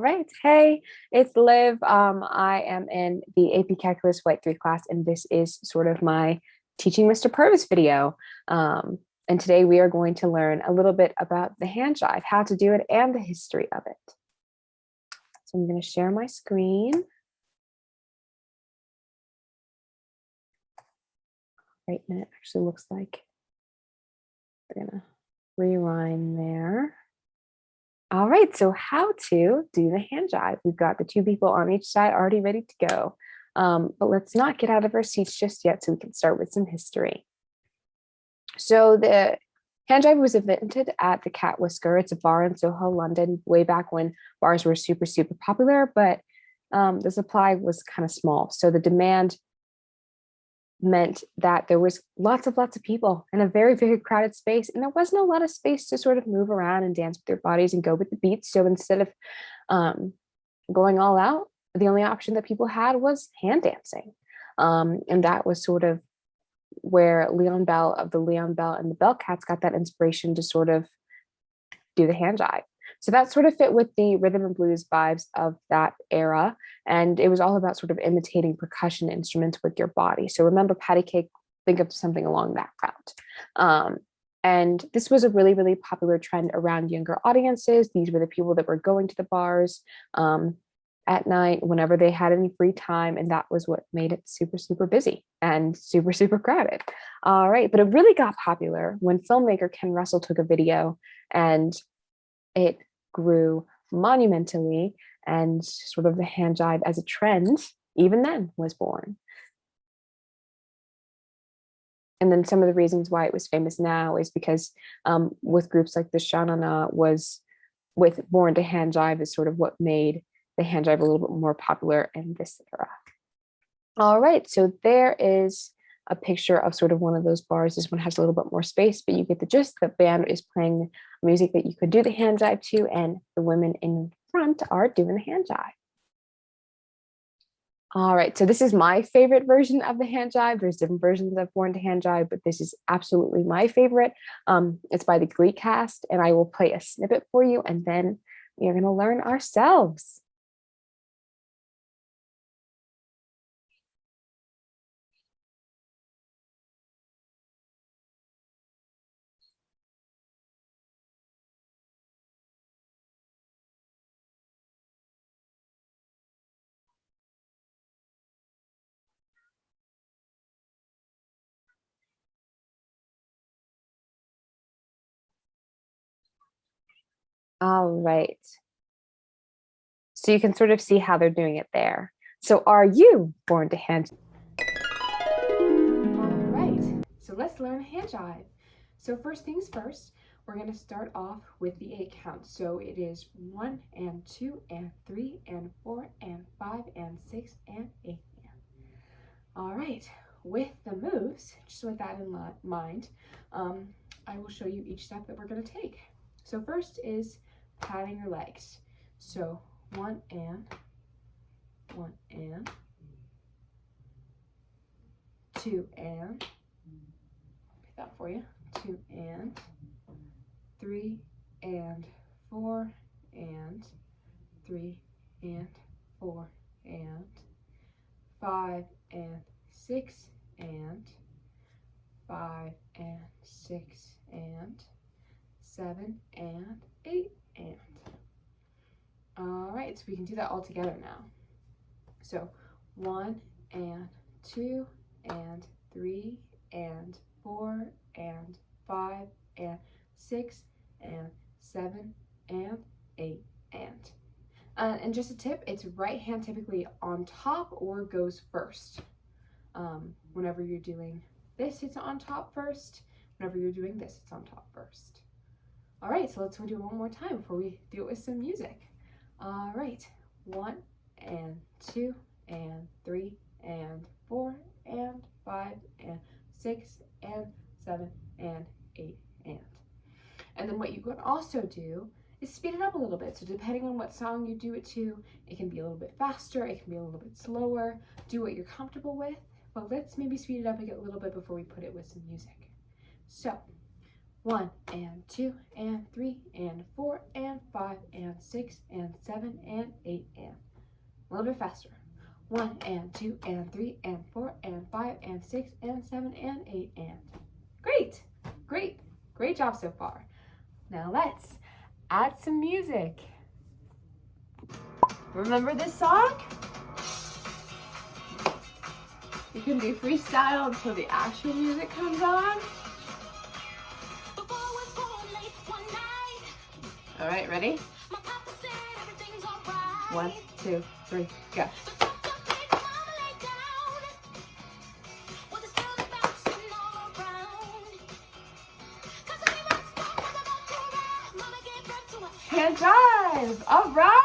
right. Hey, it's Liv. I am in the AP Calculus White 3 class, and this is sort of my Teaching Mr. Purvis video. And today we are going to learn a little bit about the hand jive, how to do it, and the history of it. So I'm going to share my screen. Right, and it actually looks like we're going to rewind there. All right, so how to do the hand jive. We've got the two people on each side already ready to go. But let's not get out of our seats just yet so we can start with some history. So the hand jive was invented at the Cat Whisker. It's a bar in Soho, London, way back when bars were super, super popular, but the supply was kind of small. So the demand meant that there was lots of people in a very, very crowded space, and there wasn't a lot of space to sort of move around and dance with their bodies and go with the beats. So instead of going all out, the only option that people had was hand dancing, and that was sort of where Leon Bell of the Leon Bell and the Bell Cats got that inspiration to sort of do the hand jive. So that sort of fit with the rhythm and blues vibes of that era. And it was all about sort of imitating percussion instruments with your body. So remember patty cake, think of something along that route. And this was a really, really popular trend around younger audiences. These were the people that were going to the bars at night whenever they had any free time. And that was what made it super, super busy and super, super crowded. All right. But it really got popular when filmmaker Ken Russell took a video, and it grew monumentally, and sort of the hand jive as a trend even then was born. And then some of the reasons why it was famous now is because with groups like the Sha Na Na was with Born to Hand Jive is sort of what made the hand jive a little bit more popular in this era. All right, so there is a picture of sort of one of those bars. This one has a little bit more space, but you get the gist. The band is playing music that you could do the hand jive to, and the women in front are doing the hand jive. All right, so this is my favorite version of the hand jive. There's different versions of Born to Hand Jive, but this is absolutely my favorite. It's by the Glee cast, and I will play a snippet for you, and then we are going to learn ourselves. All right. So you can sort of see how they're doing it there. So are you born to hand? All right, so let's learn hand jive. So first things first, we're going to start off with the 8 count. So it is 1 and 2 and 3 and 4 and 5 and 6 and 8. All right, with the moves, just with that in mind, I will show you each step that we're going to take. So first is patting your legs. So 1 and 2 and, pick that for you, 2 and 3 and 4 and 3 and 4 and 5 and 6 and 5 and 6 and 7 and 8 and. All right, so we can do that all together now. So 1 and 2 and 3 and 4 and 5 and 6 and 7 and 8 and. And just a tip, it's right hand typically on top or goes first. Whenever you're doing this, it's on top first. Whenever you're doing this, it's on top first. All right, so let's do it one more time before we do it with some music. All right, 1 and 2 and 3 and 4 and 5 and 6 and 7 and 8 and. And then what you can also do is speed it up a little bit. So depending on what song you do it to, it can be a little bit faster, it can be a little bit slower. Do what you're comfortable with, but let's maybe speed it up a little bit before we put it with some music. So 1 and 2 and 3 and 4 and 5 and 6 and 7 and 8 and. A little bit faster. 1 and 2 and 3 and 4 and 5 and 6 and 7 and 8 and. Great, great, great job so far. Now let's add some music. Remember this song? You can do freestyle until the actual music comes on. All right, ready? 1, 2, 3, go. Hand jive. All right.